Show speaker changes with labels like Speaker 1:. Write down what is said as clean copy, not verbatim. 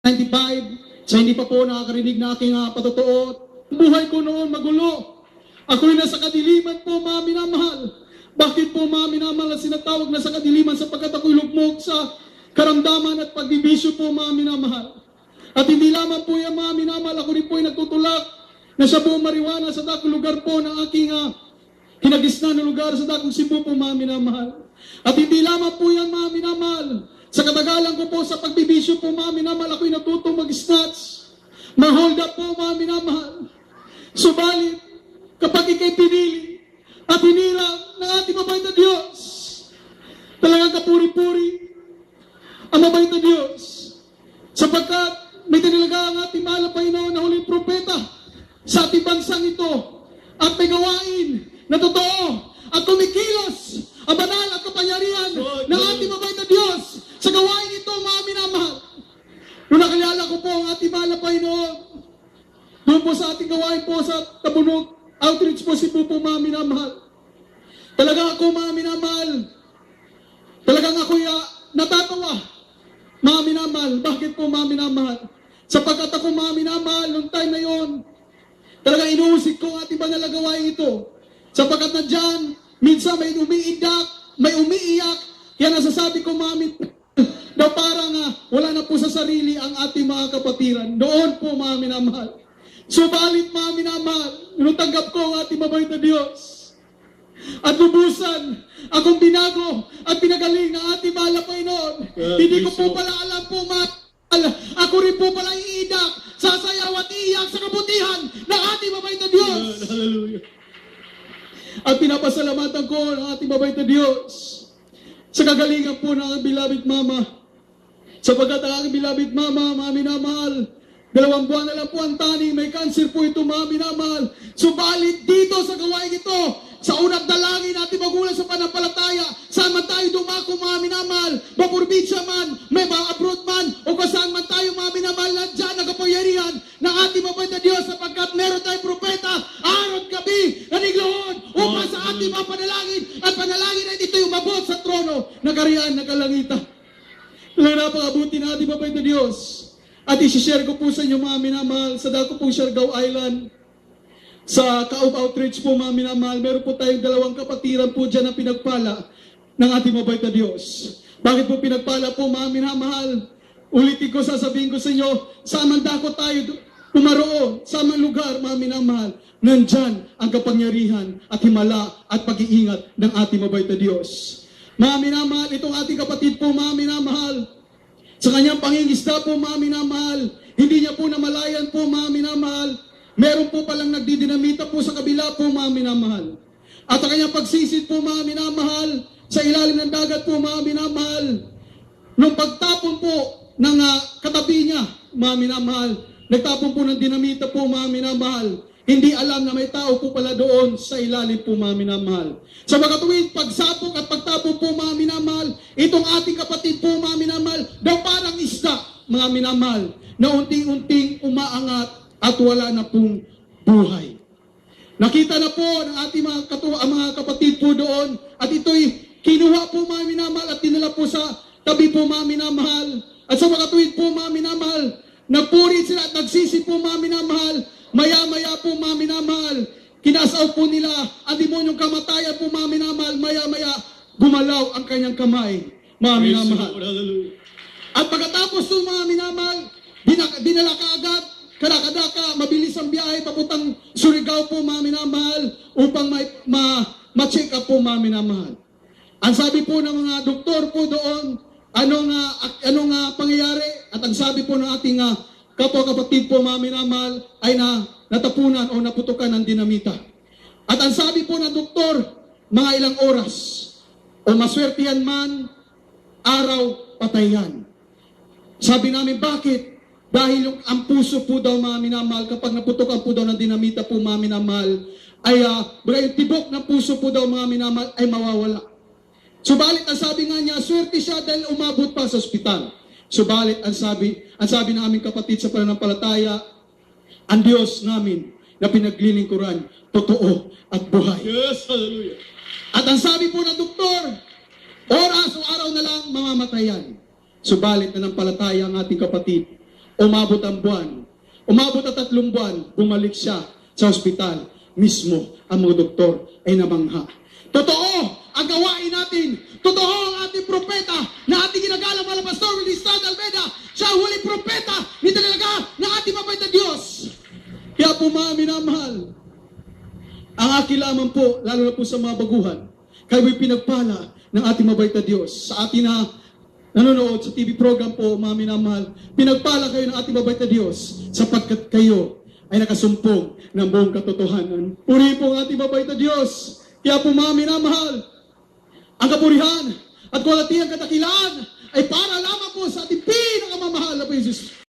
Speaker 1: 95, sa hindi pa po nakakarinig na aking patotoo. Buhay ko noon magulo. Ako'y nasa kadiliman po, mga minamahal. Bakit po, mga minamahal, na sinatawag na sa kadiliman sapagkat ako'y lugmok sa karamdaman at pagbibisyo po, mga minamahal. At hindi lamang po yan, mga minamahal, ako rin po ay nagtutulak na sa buong mariwana sa dakong lugar po ng aking kinagisnan na lugar sa dakong Cebu po, mga minamahal. At hindi lamang po yan, mga minamahal. Sa katagalan ko po sa pagbibisyo po, mga minamahal, ako'y natutong mag-snatch, ma-hold up po, mga minamahal. Subalit, kapag ikay pinili at hinirang ng ating mabait na Diyos, talagang kapuri-puri ang mabait na Diyos. Sapagkat may tinilaga ang ating mahal na Panginoon na huling propeta sa ating bansang ito at may gawain na totoo at kumikilos ang banal at kapangyarihan ng ating mabait na Diyos sa gawain ito, mga minamahal. Nung nakilala ko po ang ating mahal na Panginoon, doon po sa ating gawain po sa Tabunog Outreach po Cebu po, mga minamahal. Talagang ako, mga minamahal, talagang ako'y natatawa, mga minamahal. Bakit po, mga minamahal? Sapagkat ako, mga minamahal, noong time na yon, talagang inuusik ko ang ating banal na gawain ito. Sapagkat na dyan, minsan may umiiyak, kaya nasasabi ko, mga minamahal, na parang wala na po sa sarili ang ating mga kapatiran. Doon po, mga minamahal. Subalit, mga minamahal, nung tanggap ko ang ating mabait na Diyos, at lubusan akong binago at pinagaling ng ating mahal na Panginoon. Hindi ko po pala alam po, mga ako rin po pala iidak, sasayaw at iiyak sa kabutihan ng ating mabait na Diyos.
Speaker 2: Hallelujah.
Speaker 1: At pinapasalamatan ko ng ating mabait na Diyos sa kagalingan po ng aking beloved mama. Sapagkat ang aking beloved mama, mga minamahal, 2 buwan na lang po ang tani, may cancer po ito, mga minamahal. Subalit dito sa gawain ito, sa unang dalangin natin magulang sa panampalataya, saan man tayo dumako, mga minamahal, mapurbitsya man, may mga abroad man, o kasaan man tayo, mga minamahal, nandiyan ang kapangyarihan ng ating mabait na Diyos, sapagkat meron tayong propeta, araw at gabi, nanigloon, upang sa ating mga panalangin, at panalangin ay ito'y umabot sa trono, nagarian, nagalangitan. Talagang napakabuti na ating mabait na Diyos. At isi-share ko po sa inyo, mga minamahal, sa dako pong Siargao Island, sa Kaub Outreach po, mga minamahal, meron po tayong 2 kapatiran po dyan na pinagpala ng ating mabait na Diyos. Bakit po pinagpala po, mga minamahal? Ulitin ko, sasabihin ko sa inyo, sa mandako tayo pumaroon, sa amang lugar, mga minamahal, nandyan ang kapangyarihan at himala at pag-iingat ng ating mabait na Diyos. Mga minamahal, itong ating kapatid po, mga minamahal, sa kanyang pangingisda po, mga minamahal, hindi niya po namalayan po, mga minamahal, meron po palang nagdidinamita po sa kabila po, mga minamahal. At ang kanyang pagsisid po, mga minamahal, sa ilalim ng dagat po, mga minamahal, nung pagtapon po ng katabi niya, mga minamahal, nagtapon po ng dinamita po, mga minamahal, hindi alam na may tao po pala doon sa ilalim po, mga minamahal. Sa mga tuwid, pagsapok at pagtapon po, mga minamahal, itong ating kapatid po, mga minamahal, daw parang isda, mga minamahal, na unting-unting umaangat at wala na pong buhay. Nakita na po ng ating mga kapatid po doon, at ito'y kinuha po, mga minamahal, at dinala po sa tabi po, mga minamahal. At sa mga tuwid po, mga minamahal, nagpurit sila at nagsisi po, mga minamahal. Maya-maya po, mga minamahal, kinasaw po nila ang demonyong kamatayan po, mga minamahal. Maya-maya, gumalaw ang kanyang kamay, mga minamahal. At pagkatapos po, mga minamahal, dinala ka agad, karakadaka, mabilis ang biyahe, papuntang Surigao po, mga minamahal, upang ma-check up po, mga minamahal. Ang sabi po ng mga doktor po doon, anong pangyayari? At ang sabi po ng ating kapwa-kapatid po, mga minamahal, ay natapunan o naputukan ng dinamita. At ang sabi po ng doktor, mga ilang oras, o maswertihan man, araw, patayan. Sabi namin, bakit? Dahil ang puso po daw, mga minamahal, kapag naputukan po daw ng dinamita po, mga minamahal, ay yung tibok ng puso po daw, mga minamahal, ay mawawala. Subalit, ang sabi nga niya, swerte siya dahil umabot pa sa ospital. Subalit, ang sabi ng aming kapatid sa pananampalataya, ang Diyos namin na pinaglilingkuran, totoo at buhay.
Speaker 2: Yes, hallelujah.
Speaker 1: At ang sabi po ng doktor, oras o araw na lang mamamatayan. Subalit, nanampalataya ang ating kapatid, umabot ang buwan. Umabot ang 3 buwan, bumalik siya sa ospital. Mismo ang mga doktor ay namangha. Totoo ang gawain natin. Totoo ang ating propeta na ating ginagalang mga Pastor Willie Estrada Almeida. Siya ang huling propeta ni talaga ng ating mabait na Diyos. Kaya po mga minamahal, ang akin lamang po, lalo na po sa mga baguhan, kayo'y pinagpala ng ating mabait na Diyos. Sa atin na nanonood sa TV program po, mga minamahal, pinagpala kayo ng ating mabait na Diyos sapagkat kayo ay nakasumpong ng buong katotohanan. Puri po ang ating mabait na Diyos. Kaya po mga minamahal, ang kapurihan at kwalitiang katakilaan ay para lamang po sa ating pinakamamahal na po Jesus.